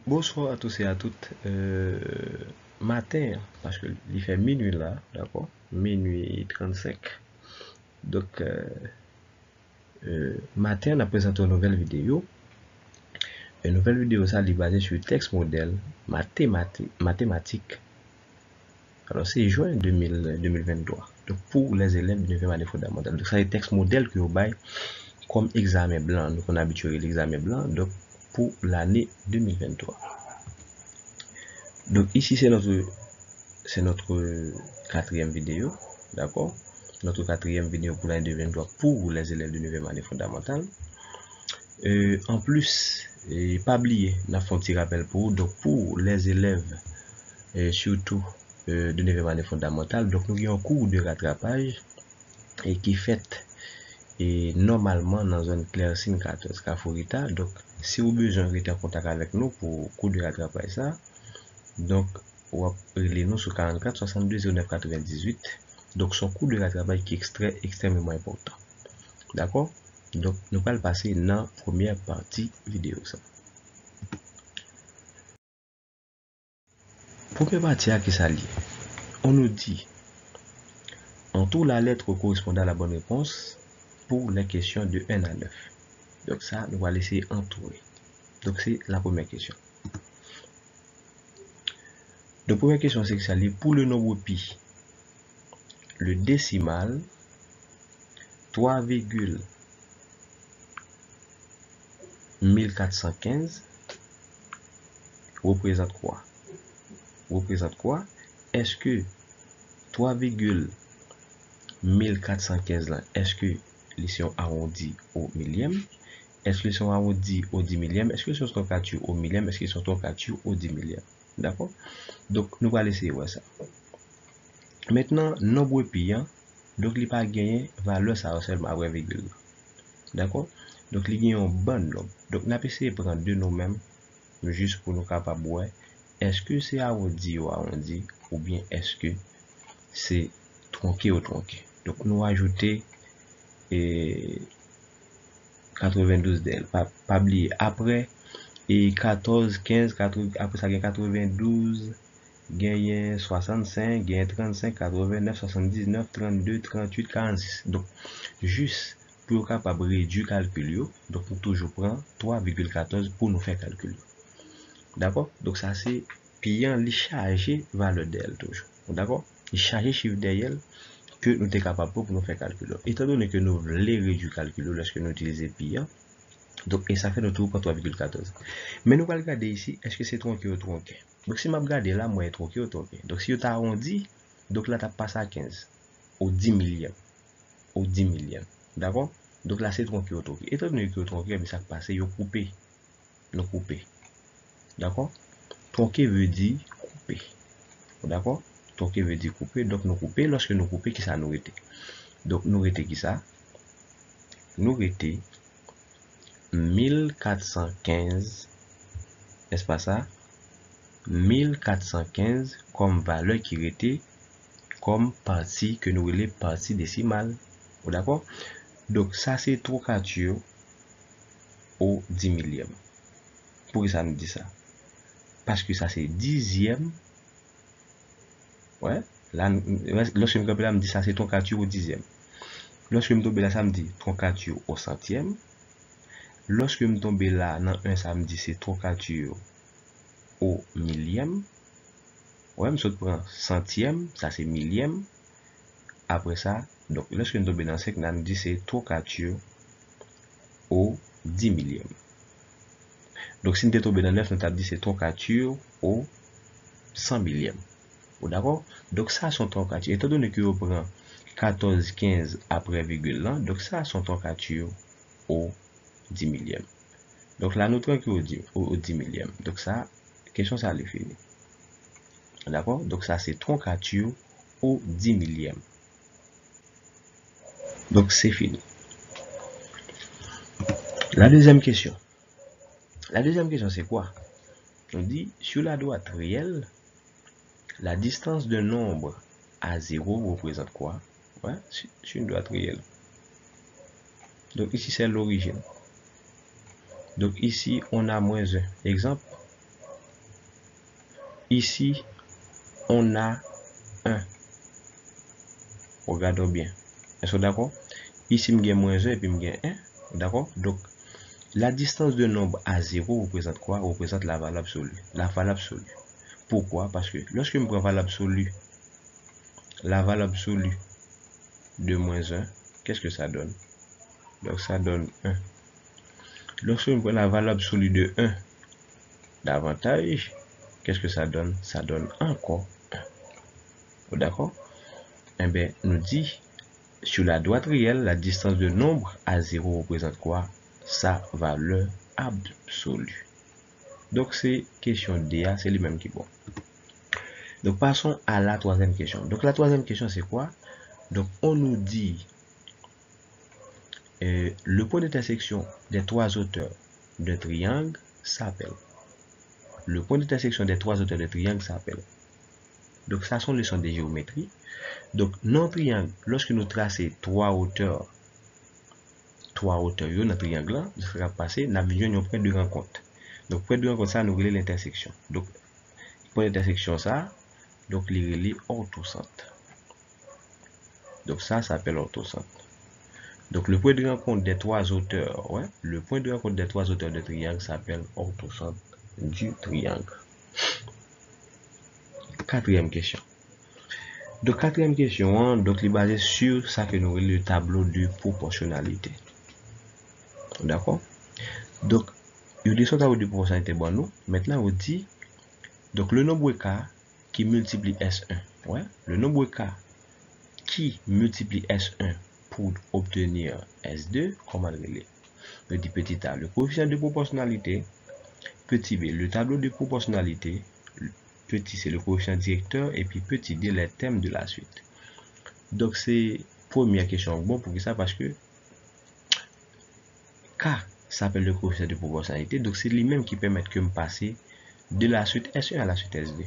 Bonsoir à tous et à toutes. Matin, parce que il fait minuit là, d'accord? Minuit 35. Donc, matin, on a présenté une nouvelle vidéo. Une nouvelle vidéo, ça, elle est basée sur texte modèle mathématique. Alors, c'est juin 2023. Donc, pour les élèves de 9e année fondamentale. Donc, ça, c'est texte modèle que vous baillez comme examen blanc. Donc, on a habitué l'examen blanc. Donc, pour l'année 2023. Donc, ici, c'est notre quatrième vidéo, d'accord? Notre quatrième vidéo pour l'année 2023 pour les élèves de 9e année fondamentale. En plus, pas oublier, on a fait un petit rappel donc pour les élèves, surtout de 9e année fondamentale, donc nous avons un cours de rattrapage et qui fait normalement dans une claire 14 Caforita. Donc, si vous avez besoin de en contact avec nous pour cours de rattrapage, ça, donc, ou appeler nous sur 44 62 09 98. Donc, son cours de rattrapage qui est extrêmement important. D'accord? Donc, nous allons passer dans la première partie vidéo. Ça. Première partie à qui ça lie. On nous dit, entoure la lettre correspondant à la bonne réponse pour les questions de 1 à 9. Donc, ça, nous allons laisser entourer. Donc, c'est la première question. La première question, c'est que ça lit pour le nombre pi. Le décimal 3,1415 représente quoi? Représente quoi? Est-ce que 3,1415 là, est-ce que ils sont arrondis au millième? Est-ce qu'ils sont arrondis au 10 millième? Est-ce qu'ils sont toncatures au millième? Est-ce qu'ils sont toncatures au 10 millième? D'accord? Donc, nous allons essayer ouais, ça. Maintenant, nombre pi, donc il pas gagné valeur ça seulement après virgule. D'accord? Donc, il y a un bon nombre. Donc, nous allons essayer de prendre deux noms même, juste pour nous capables ouais. Est-ce que c'est arrondi ou bien est-ce que c'est tronqué ou tronqué? Donc, nous ajouter 92 d'elle. Pas oublier. Après, 14, 15, 80, après ça, 92, gagne 65, gagne 35, 89, 79, 32, 38, 46. Donc, juste pour capable réduire le calcul, donc nous toujours prendre 3,14 pour nous faire calcul. D'accord? Donc, ça, c'est payant les charger valeur d'elle toujours. D'accord? Les charger chiffre d'elle que nous sommes capables pour nous faire calculer. Étant donné que nous voulons réduire le calcul lorsque nous utilisons payant, donc, et ça fait notre tour pour 3,14. Mais nous allons regarder ici, est-ce que c'est tronqué ou tronqué? Donc, si je regarde là, moi, tronqué ou tronqué. Donc, si tu as arrondi, donc là, tu as passé à 15, au 10 millième. Au 10 millième. D'accord? Donc là, c'est tronqué ou tronqué. Étant donné que tronqué, mais ça passe, il coupé. Nous coupé. D'accord? Tronqué veut dire coupé. D'accord? Tronqué veut dire coupé. Donc, nous coupé. Lorsque nous coupé, qui ça nous était? Donc, nous était qui ça? Nous était 1415. N'est-ce pas ça? 1415 comme valeur qui était comme partie que nous relève partie décimale. D'accord? Donc, ça, c'est trocature au 10 millième. Pourquoi ça nous dit ça? Parce que ça, c'est dixième. Ouais. Là, lorsque je me dit ça, c'est trocature au dixième. Lorsque je me tombe là, ça me dit trocature au centième. Lorsque je me tombe là, dans un, ça me dit c'est trocature au millième. Ouais, je prends centième, ça c'est millième. Après ça, donc lorsque nous tombons dans 5, nous dit c'est trocature au 10 millième. Donc si nous tombons dans 9, nous avons dit c'est trocature au 100 millième. D'accord? Donc ça sont troncatures. Étant donné que vous prend 14, 15 après virgule là, donc ça sont troncatures au 10 millième. Donc là, nous tranquille au 10 millième. Donc ça, question ça est fini. D'accord? Donc ça c'est troncature au 10 millième. Donc c'est fini. La deuxième question. La deuxième question c'est quoi? On dit sur la droite réelle, la distance d'un nombre à 0 représente quoi? Ouais, sur une droite réelle. Donc ici c'est l'origine. Donc ici on a moins 1. Exemple, ici, on a 1. Regardons bien. Est-ce que d'accord? Ici, je moins 1 et puis je 1. D'accord? Donc, la distance de nombre à 0 représente quoi? Représente la valeur absolue. La valeur absolue. Pourquoi? Parce que lorsque je prends la valeur absolue de moins 1, qu'est-ce que ça donne? Donc, ça donne 1. Lorsque je prends la valeur absolue de 1 davantage, qu'est-ce que ça donne? Ça donne encore 1. D'accord? Eh bien, nous dit, sur la droite réelle, la distance de nombre à 0 représente quoi? Sa valeur absolue. Donc, c'est question D, c'est le même qui est bon. Donc, passons à la troisième question. Donc, la troisième question, c'est quoi? Donc, on nous dit le point d'intersection des trois auteurs de triangle s'appelle. Le point d'intersection des trois auteurs de triangle s'appelle. Donc, ça sont les leçons de géométrie. Donc, non triangle, lorsque nous traçons trois hauteurs dans le triangle, ce sera passé, nous avons un point de rencontre. Donc, point de rencontre, ça, nous relève l'intersection. Donc, point d'intersection, ça, donc, il relie orthocentre. Donc, ça s'appelle orthocentre. Donc, le point de rencontre des trois auteurs, le point de rencontre des trois auteurs de triangle s'appelle orthocentre du triangle. Quatrième question. Donc, quatrième question, donc, il est basé sur ça que nous appelons le tableau de proportionnalité. D'accord? Donc, il y a tableau de proportionnalité, bon, nous. Maintenant, on dit, donc, le nombre K qui multiplie S1, le nombre K qui multiplie S1 pour obtenir S2, comment le relire? Je dis petit a, le coefficient de proportionnalité, petit b, le tableau de proportionnalité, petit c, le coefficient directeur, et puis petit d, les thèmes de la suite. Donc, c'est première question. Bon, pour ça, parce que K s'appelle le coefficient de proportionnalité, donc c'est lui-même qui permet que me passer de la suite S1 à la suite S2.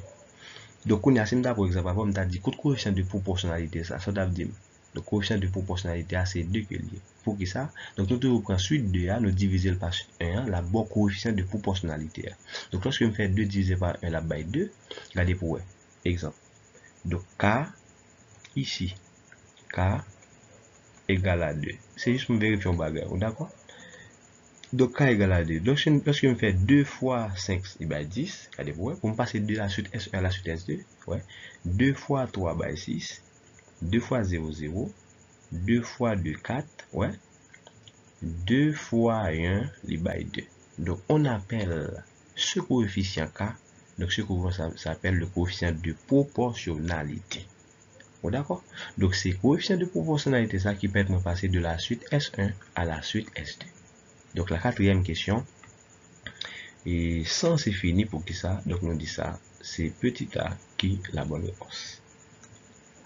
Donc, on a simple, par exemple, on a dit que le coefficient de proportionnalité, ça doit dire le coefficient de proportionnalité, c'est 2 que lié. Pour qui ça? Donc, nous prenons suite 2A, nous divisons par 1, la bon coefficient de proportionnalité. Donc, lorsque je fais 2 divisé par 1, la by 2, regardez pour exemple. Donc, K, ici, K égale à 2. C'est juste pour vérifier un bagage, d'accord? Donc, K égale à 2. Donc, lorsque je fais 2 fois 5, il va 10. Regardez pour me passer de la suite S1 à la suite S2. 2 fois 3, by 6. 2 fois 0, 0. 2 fois 2, 4. 2 fois 1, il by 2. Donc, on appelle ce coefficient K, donc ce coefficient s'appelle le coefficient de proportionnalité. D'accord? Donc, c'est le coefficient de proportionnalité ça qui permet de passer de la suite S1 à la suite S2. Donc, la quatrième question, et sans c'est fini pour qui ça, donc on dit ça, c'est petit a qui est la bonne réponse.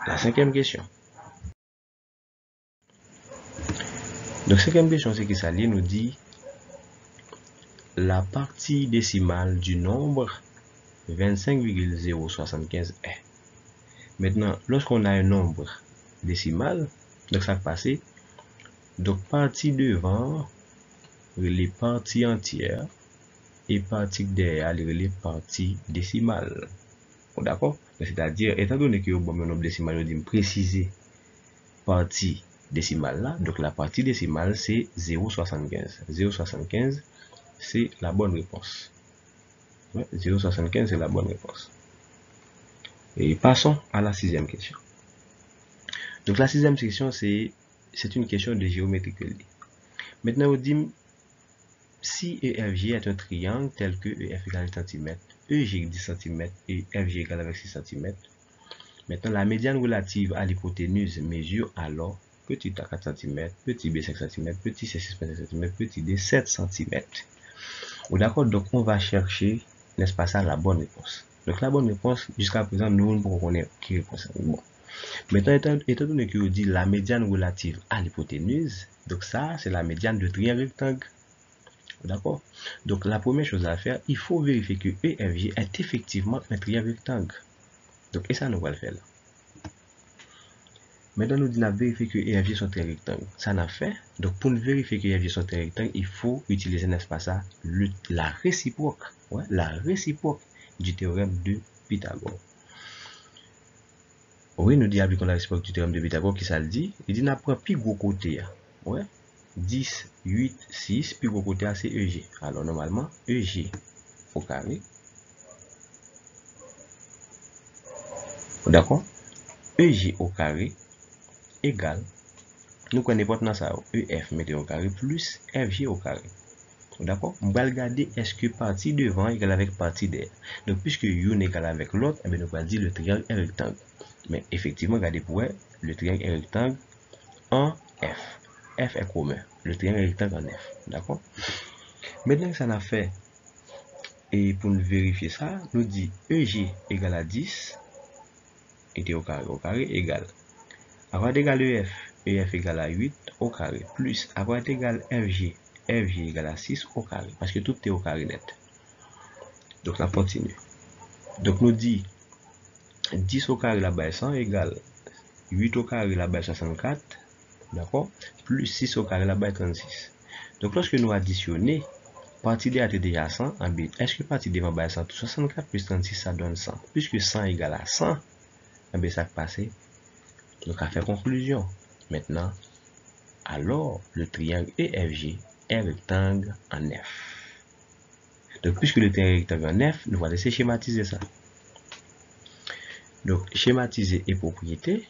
La cinquième question. Donc, cinquième question, c'est que ça nous dit la partie décimale du nombre 25,075 est. Maintenant, lorsqu'on a un nombre décimal, donc ça passe, donc partie devant, les parties entières, et partie derrière, les parties décimales. D'accord? C'est-à-dire, étant donné que bon, mon nombre décimal, je dis préciser partie décimale là, donc la partie décimale c'est 0,75. 0,75 c'est la bonne réponse. 0,75 c'est la bonne réponse. Et passons à la sixième question. Donc la sixième question c'est une question de géométrie. Maintenant on dit si EFG est un triangle tel que EF égale cm, EG 10 cm et FG égale avec 6 cm. Maintenant la médiane relative à l'hypoténuse mesure alors petit a 4 cm, petit b 5 cm, petit c 6,5 cm, petit d 7 cm. D'accord, donc on va chercher, n'est-ce pas ça, la bonne réponse. Donc la bonne réponse, jusqu'à présent, nous ne pouvons connaître qui réponse. Bon. Maintenant, étant donné que vous dit la médiane relative à l'hypoténuse, donc ça, c'est la médiane de triangle rectangle. D'accord? Donc la première chose à faire, il faut vérifier que EFG est effectivement un triangle rectangle. Donc, et ça, nous va le faire là. Maintenant, nous disons vérifier que EFG sont très rectangles. Ça n'a fait. Donc, pour vérifier que EFG sont très rectangles, il faut utiliser, n'est-ce pas ça, la réciproque. La réciproque du théorème de Pythagore. Oui, nous dit appliquons la réciproque du théorème de Pythagore, qui ça le dit? Il dit, n'a pas plus gros côté. Ouais. 10, 8, 6, plus gros côté, c'est EG. Alors, normalement, EG au carré. D'accord? EG au carré égale, nous connaissons pas ça, EF mettez au carré plus FG au carré. D'accord? On va regarder est-ce que partie devant égale avec partie derrière. Donc, puisque une égale avec l'autre, nous allons dire le triangle est rectangle. Mais effectivement, regardez pour le triangle est rectangle en F. F est commun. Le triangle est rectangle en F. D'accord? Maintenant que ça a fait, et pour nous vérifier ça, nous dit EG égale à 10, et au carré égale. Avant d'égal EF, EF égale à 8 au carré, plus avant d'égal FG, FG égale à 6 au carré, parce que tout est au carré net. Donc, ça continue. Donc, nous dit 10 au carré là-bas 100 égale 8 au carré là-bas 64, d'accord, plus 6 au carré là-bas 36. Donc, lorsque nous additionnons, partie D a été déjà 100, en B, est-ce que partie D va 100? 64 plus 36, ça donne 100. Puisque 100 égale à 100, en B, ça passe. Donc, à faire conclusion. Maintenant, alors, le triangle EFG est rectangle en F. Donc, puisque le triangle est rectangle en F, nous allons laisser schématiser ça. Donc, schématiser et propriété.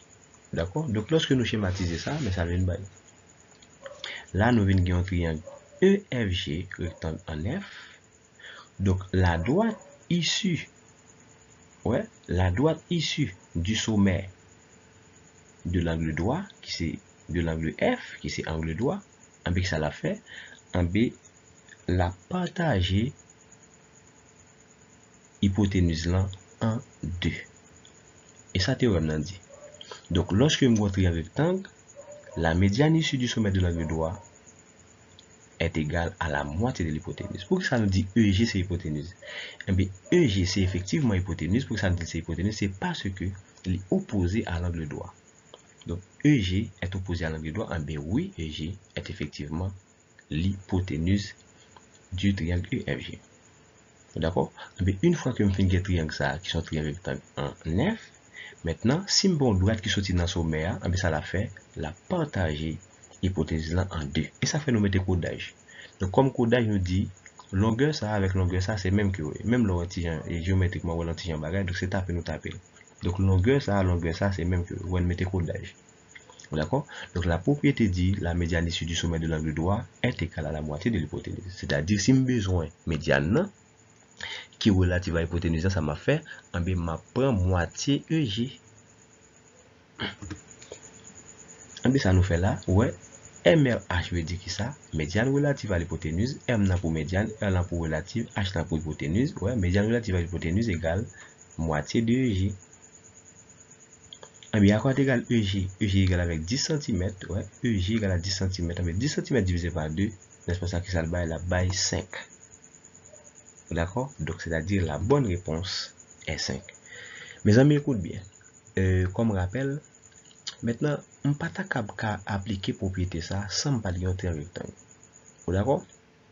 D'accord? Donc, lorsque nous schématisons ça, mais ça vient de bail. Là, nous venons un triangle EFG rectangle en F. Donc, la droite issue, ouais, la droite issue du sommet de l'angle droit, qui c'est de l'angle F, qui c'est angle droit, en B, ça l'a fait, en B, la partager hypoténuse là en 2. Et ça théorème l'a dit. Donc, lorsque je vois un triangle rectangle, la médiane issue du sommet de l'angle droit est égale à la moitié de l'hypoténuse. Pour que ça nous dit EG, c'est hypoténuse. Eh bien, EG, c'est effectivement hypoténuse. Pour que ça nous dit c'est hypoténuse, c'est parce que il est opposé à l'angle droit. Donc, EG est opposé à l'angle droit. Eh bien, oui, EG est effectivement l'hypoténuse du triangle EFG. D'accord? Eh bien, une fois que je finis les triangles ça, qui sont triangles rectangles en F, maintenant, si je bon droite qui sortit dans le sommet, eh bien, ça l'a fait la partager hypothèse là en 2. Et ça fait nous mettre codage. Donc, comme codage nous dit, longueur ça avec longueur ça, c'est même que même l'antigen et géométriquement ou l'antigen bagage, donc c'est taper nous taper. Donc, longueur ça, c'est même que vous mettez codage. D'accord? Donc, la propriété dit la médiane issue du sommet de l'angle droit est égale à la moitié de l'hypoténuse. C'est-à-dire, si j'ai besoin médiane qui est relative à l'hypoténuse, ça m'a fait, en B, ma prend moitié EG. En B, ça nous fait là, ouais, MRH veut dire qui ça? Médiane relative à l'hypoténuse, M n'a pour médiane, R n'a pour relative, H n'a pour hypoténuse, ouais, médiane relative à l'hypoténuse égale moitié de EG. Et bien, à quoi égale EG? EG égale avec 10 cm, ouais, EG égale à 10 cm, mais 10 cm divisé par 2, n'est-ce pas ça qui ça le bail, la bail 5. D'accord? Donc, c'est-à-dire la bonne réponse est 5. Mes amis, écoute bien. Comme rappel, maintenant, on ne peut pas appliquer propriété ça sans pas dire un triangle rectangle. D'accord?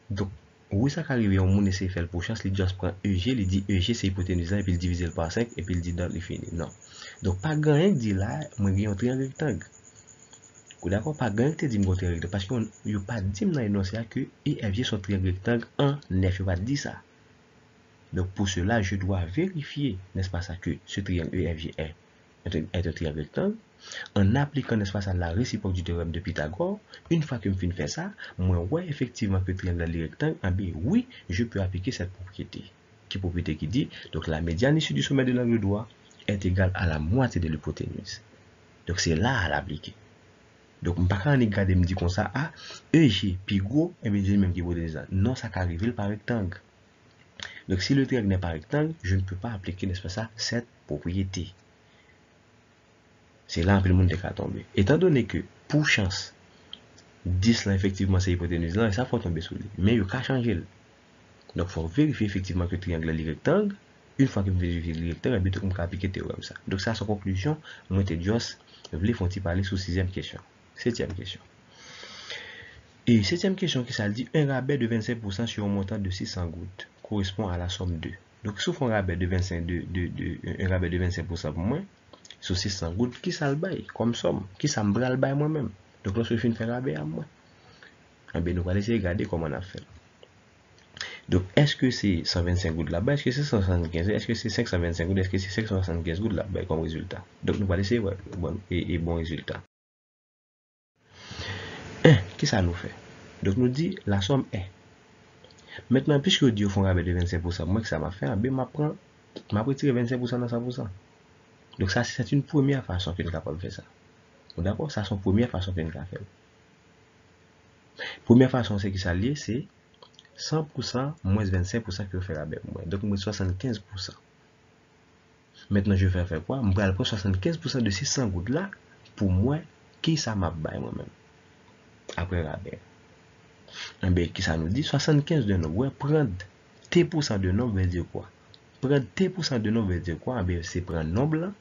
Donc, oui, ça arrive, on essaie de faire le prochain, il juste prend EG, il dit EG c'est hypoténuse, et puis il divise par 5, et puis il dit dans le fini. Non. Donc, pas grand dit là, moi j'ai un triangle rectangle. D'accord? Pas grand qui dit un triangle rectangle, parce qu'on n'a pas dit dans l'énoncé que EFG sont triangle rectangle en F, il n'a pas dit ça. Donc, pour cela, je dois vérifier, n'est-ce pas ça, que ce triangle EFG est un triangle rectangle, en appliquant, n'est-ce pas ça, la réciproque du théorème de Pythagore. Une fois que je finis de faire ça, moi, ouais, effectivement, que le triangle est rectangle, ah bien, oui, je peux appliquer cette propriété. Qui propriété qui dit, donc la médiane issue du sommet de l'angle droit est égale à la moitié de l'hypoténuse. Donc, c'est là à l'appliquer. Donc, je ne peux pas regarder me dire comme ça, ah, EG, puis gros, et bien, même qui hypoténuse. Non, ça peut arriver par rectangle. Donc, si le triangle n'est pas rectangle, je ne peux pas appliquer, n'est-ce pas ça, cette propriété. C'est là que le monde est tombé. Étant donné que, pour chance, 10 là, effectivement, c'est hypoténuse là, et ça faut tomber sous lui. Mais il faut changer. Donc, il faut vérifier effectivement que le triangle est rectangle. Une fois que vous vérifiez le rectangle, on peut appliquer le théorème ça. Donc, ça, c'est en conclusion, moi, Jos, je voulais parler sur 6e question. 7e question. Et 7e question qui ça dit, un rabais de 25% sur un montant de 600 gouttes correspond à la somme de. Donc, si on fait un rabais de 25%, un rabais de 25% pour moi, sur 600 gouttes, qui ça le bail comme somme? Qui ça me bral le bail moi-même? Donc, lorsque je finis de faire rabais à moi, eh bien, nous allons essayer de regarder comment on a fait. Donc, est-ce que c'est 125 gouttes là-bas? Est-ce que c'est 175? Est-ce que c'est 525 gouttes? Est-ce que c'est 575 gouttes là-bas comme résultat? Donc, nous allons essayer bon résultat. Qui ça nous fait? Donc, nous dit la somme est. Maintenant, puisque Dieu font rabais de 25%, moi que ça m'a fait, m'a retiré 25% dans 100%. Donc, ça, c'est une première façon que nous sommes capables de faire ça. D'accord? Ça, c'est une première façon que nous avons fait. Première façon, c'est qui ça lié, c'est 100% moins 25% que je fais rabais. Donc, moi, 75%. Maintenant, je vais faire quoi? Je vais prendre 75% de ces 100 gouttes là pour moi, qui ça m'a baillé moi-même. Après rabais. Eh bien, qui ça nous dit? 75 de nombre. Ouais, prendre T% de nombre veut dire quoi? Prendre T% de nombre veut dire quoi? Eh bien, c'est prendre nombre là,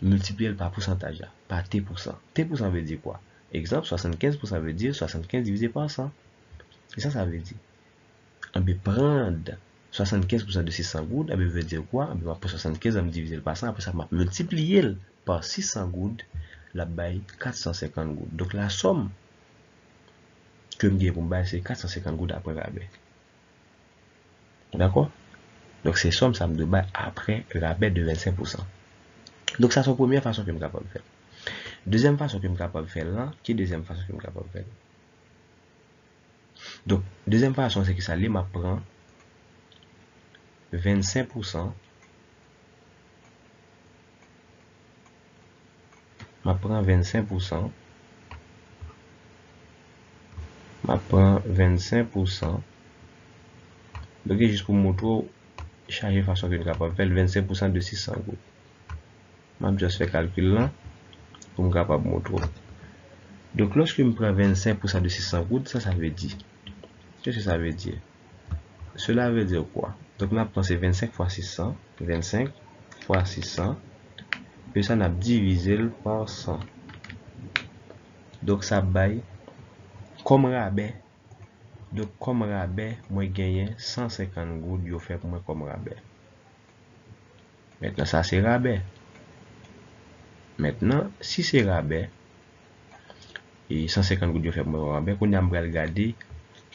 multiplier par pourcentage là, par T%. T% veut dire quoi? Exemple, 75% veut dire 75 divisé par 100. Et ça veut dire. Eh bien, prendre 75% de 600 gouttes, eh bien, veut dire quoi? Eh bien, après 75, on va diviser par 100, après ça, va multiplier par 600 gouttes, la baille 450 gouttes. Donc, la somme que je gagne pour me c'est 450 gouttes après rabais. D'accord? Donc, c'est somme, ça me doit après rabais de 25%. Donc, ça, c'est la première façon que je suis capable de faire. Deuxième façon que je suis capable de faire là, qui est la deuxième façon que je suis capable de faire? Donc, deuxième façon, c'est que ça m'apprend 25%. M'apprend 25%. M'apprend 25%. Donc, juste pour montrer chaque façon que je suis capable de faire 25% de 600 gouttes. Je vais juste faire calcul là pour me capable de montrer. Donc, lorsque je prends 25% de 600 gouttes, ça veut dire. Qu'est-ce que ça veut dire? Cela veut dire quoi? Donc, on a pensé 25 fois 600. 25 fois 600. Puis ça, on a divisé par 100. Donc, ça baille comme rabais. Donc, comme rabais, moi, gagne 150 gouttes. Je fais pour moi comme rabais. Maintenant, ça, c'est rabais. Maintenant, si c'est rabais, et 150 gouttes, je fais pour moi rabais, on a regarder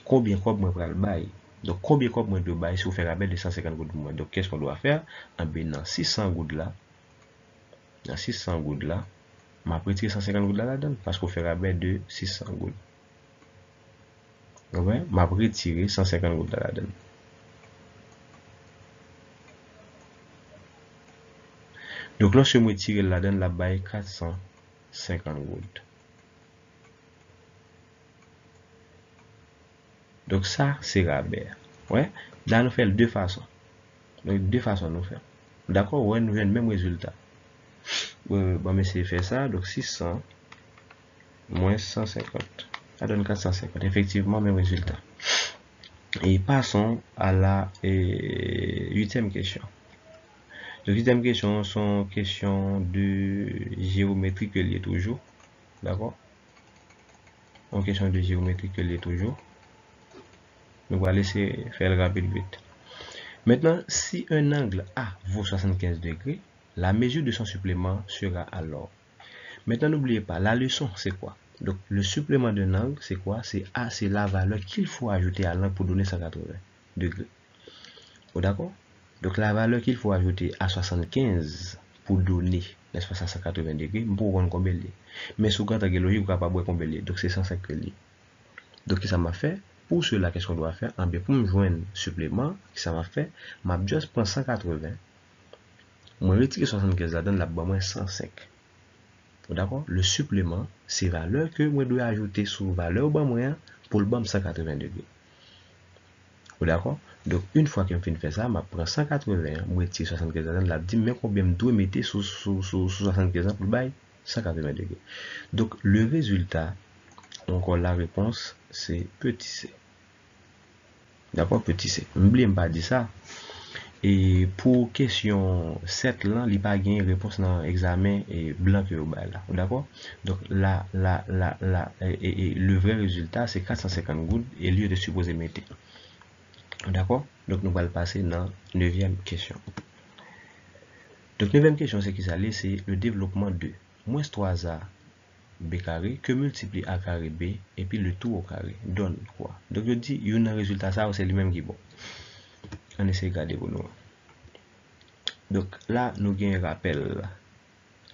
combien de moi pour le bail. Donc, combien de moi de bail si vous faites rabais de 150 gouttes pour moi. Donc, qu'est-ce qu'on doit faire? En bien, dans 600 gouttes là, je vais 150 gouttes là-dedans parce qu'on fait rabais de 600 gouttes. Ouais, je vais retirer 150 gouttes là-dedans. Donc, lorsque je me retire là-dedans, la baille 450 gouttes. Donc, ça, c'est rabais. Ouais, là, nous faisons deux façons. Donc, deux façons nous faire. D'accord, ouais, nous avons le même résultat. Bon, mais c'est faire ça. Donc, 600 moins 150. Ça donne 450. Effectivement, même résultat. Et passons à la 8e question. La 8e question sont questions de géométrie que lié toujours. D'accord? En question de géométrie que lié toujours. Donc, on va laisser faire rapide vite. Maintenant, si un angle A vaut 75 degrés, la mesure de son supplément sera alors. Maintenant, n'oubliez pas, la leçon, c'est quoi? Donc, le supplément d'un angle, c'est quoi? C'est A, c'est la valeur qu'il faut ajouter à l'angle pour donner 180 degrés. D'accord? Donc, la valeur qu'il faut ajouter à 75 pour donner, n'est-ce pas, 180 degrés, pour voir combien il est. Mais sous quand il est logique, vous ne pouvez pas voir combien il est. Donc, c'est 105 degrés. Donc, ça m'a fait, pour cela, qu'est-ce qu'on doit faire? En bien, pour me joindre supplément, ça m'a fait, m'a juste prendre 180. Moi, retirer 75 là-dedans, là-bas, moi, 105. D'accord? Le supplément, c'est valeur que moi dois ajouter sur valeur bas moyen pour le bas 180 degrés. D'accord? Donc, une fois que je finis de faire ça, je prends 180, je retire 75 là-dedans, là, dis mais combien je dois mettre sur 75 pour le bail 180 degrés. Donc, le résultat, encore la réponse, c'est petit c. D'accord? Petit c. N'oubliez pas de dire ça. Et pour question 7 là, il n'y a pas de réponse dans l'examen blanc que vous avez là. D'accord? Donc là, le vrai résultat, c'est 450 gouttes et lieu de supposer mettre. D'accord? Donc, nous allons passer dans la 9e question. Donc, 9e question, c'est qui ça? C'est le développement de moins 3a b carré que multiplie a carré b et puis le tout au carré donne quoi? Donc, je dis, il y a un résultat, ça, c'est lui-même qui est bon. On essaie de regarder pour nous. Donc, là, nous avons un rappel.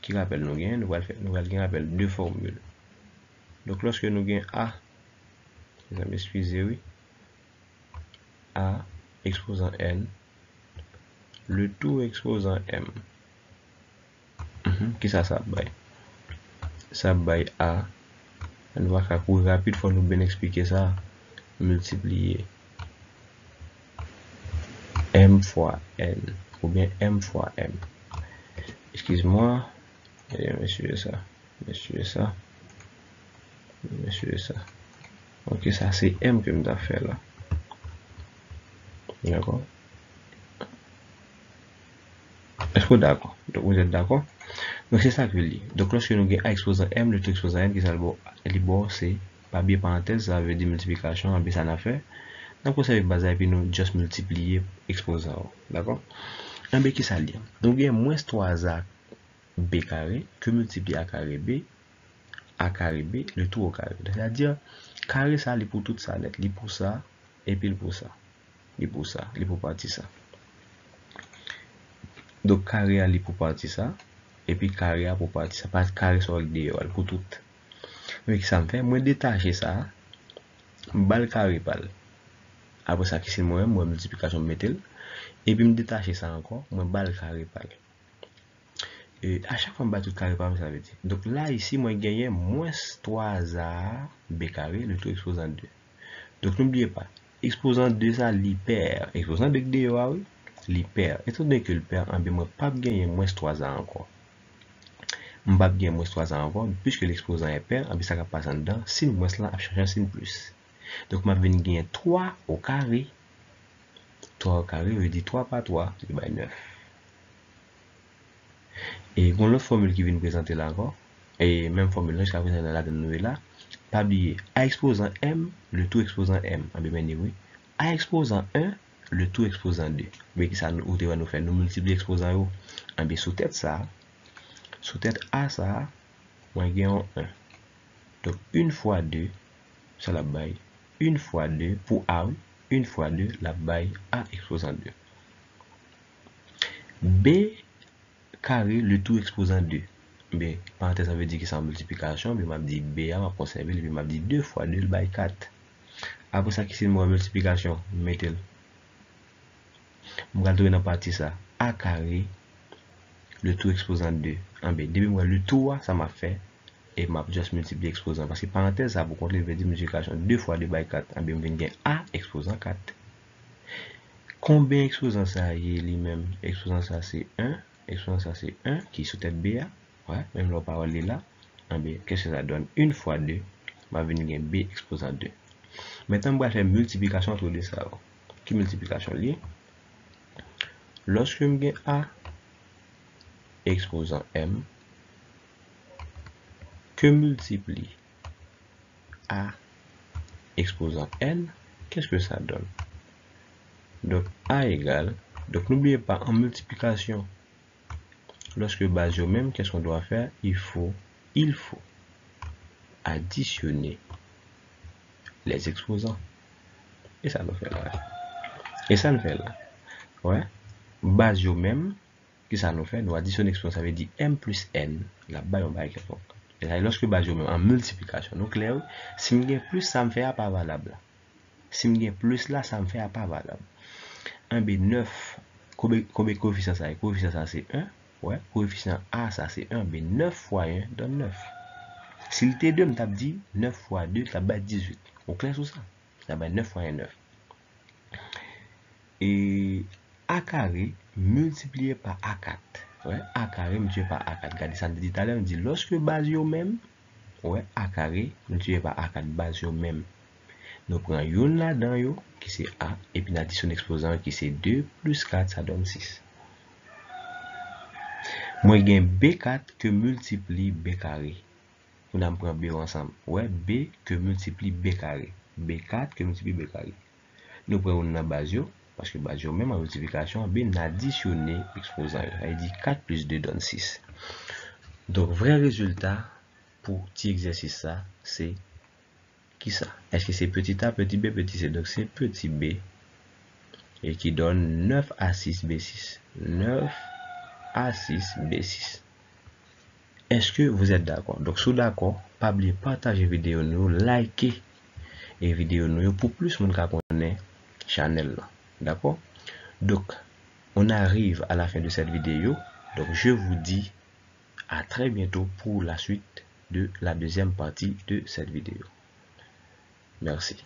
Qui rappelle nous gain? Nous allons rappel deux formules. Donc, lorsque nous avons a, excusez, oui, a exposant n, le tout exposant m. Qui ça baille? Ça baille a. On va courir rapide, il faut nous bien expliquer ça. Multiplier m fois n, ou bien m fois m. Excuse-moi, monsieur ça. Ok, ça c'est m que nous avons fait là. D'accord? Est-ce que d'accord? Donc vous êtes d'accord? Donc c'est ça que je dis. Donc lorsque nous avons a exposant m, le tout exposant n, qui est le bon, c'est pas bien parenthèse, ça veut dire multiplication, et puis ça n'a fait. Donc vous savez baser et puis nous juste multiplier exposant. D'accord? Un b qui ça dit. Donc il y a moins 3a b carré que multiplier a carré b, le tout au carré. C'est-à-dire, carré ça, il pour tout ça, il pour ça, et puis il pour ça. Il pour partie ça. Donc carré il pour partie ça, et puis carré pour partie ça. Pas carré sur le dehors, pour tout. Mais ça me fait, moi détacher ça, balle carré pal. Après ça, qui c'est moi multiplication mettre, et puis me détacher ça encore, moi balle carré pal. Et à chaque fois, je tout carré par ça veut dire. Donc là, ici, moi, je gagne moins 3a b carré, le tout exposant 2. Donc n'oubliez pas, exposant 2, ça, l'hyper. Exposant 2, oui, l'hyper. Étant donné que le père, je ne vais pas gagner moins 3a encore. Je ne vais pas gagner moins 3a encore, puisque l'exposant est pair, ça va passer dedans. Si moins là, je change un signe plus. Donc, je vais gagner 3 au carré. 3 au carré, je dis 3 par 3, c'est 9. Et bon, l'autre formule qui vient nous présenter là encore, et même formule là, jusqu'à présent, là, pas oublier, a exposant m, le tout exposant m, oui. A exposant 1, le tout exposant 2. Mais ça nous va nous faire, nous multiplier exposant en sous tête ça, sous tête a ça, on gagne 1. Donc, 1 fois 2, ça la baille. 1 fois 2 pour a, 1 fois 2, la baille a exposant 2. B carré, le tout exposant 2. B, parenthèse, ça veut dire que c'est en multiplication, mais m'a dit B, m'a conservé, puis m'a dit 2 fois 2, le bail 4. Après ça, qui c'est moi multiplication, mettez-le. Je vais trouver dans la partie ça, A carré, le tout exposant 2. En B, depuis moi, le tout, ça m'a fait, et m'a juste multiplié exposant. Parce que parenthèse, ça, pour compter, il veut dire multiplication, 2 fois 2 bail 4. En B, je vais A exposant 4. Combien exposant ça y est lui-même? Exposant ça, c'est 1. Exposant ça, c'est 1, qui est sous tête B. Ouais, même la parole est là. Qu'est-ce que ça donne? 1 fois 2, va venir B exposant 2. Maintenant, on va faire multiplication entre les ça. Qui multiplication liée? Lorsque je A exposant M, que multiplie A exposant N, qu'est-ce que ça donne? Donc, A égale, donc n'oubliez pas, en multiplication, lorsque base au même, qu'est-ce qu'on doit faire? Il faut additionner les exposants. Et ça nous fait là. Ouais. Base au même, qui ça nous fait? Nous additionner l'exposant, ça veut dire M plus N. Là-bas, on va écrire. Et là, lorsque base au même, en multiplication, nous clair, si je plus, ça me fait pas valable. Si je plus là, ça me fait pas valable. 1 B 9, combien coefficient ça est? Coefficient ça c'est 1. Ouais, coefficient A ça c'est 1. B 9 fois 1 donne 9. Si le T2 me tape dit 9 fois 2, ça va 18. On clair sur ça. Ça va 9 fois 1, 9. Et A carré multiplié par A4. Ouais, A carré multiplié par A4. Regardez ça, dit tout à l'heure, on dit lorsque base yo même, ouais, A carré multiplié par A4, base yo même. Nous prenons une là-dedans, qui c'est A, et puis l'addition exposant qui c'est 2 plus 4, ça donne 6. Moi, j'ai B4 que multiplie B carré. On a pris B ensemble. Ouais, B que multiplie B carré. B4 que multiplie B carré. nous prenons une base, parce que base, même en multiplication, bien additionner exposant. Il dit 4 plus 2 donne 6. Donc, vrai résultat pour petit exercice, ça, c'est qui ça? Est-ce que c'est petit a, petit b, petit c? Donc, c'est petit b et qui donne 9 à 6 b6. 9 à 6 b6. Est-ce que vous êtes d'accord? Donc, si vous êtes d'accord, pas oublier partager vidéo nous, liker et vidéo nous pour plus monde qui connaît channel là. D'accord? Donc, on arrive à la fin de cette vidéo. Donc, je vous dis à très bientôt pour la suite de la deuxième partie de cette vidéo. Merci.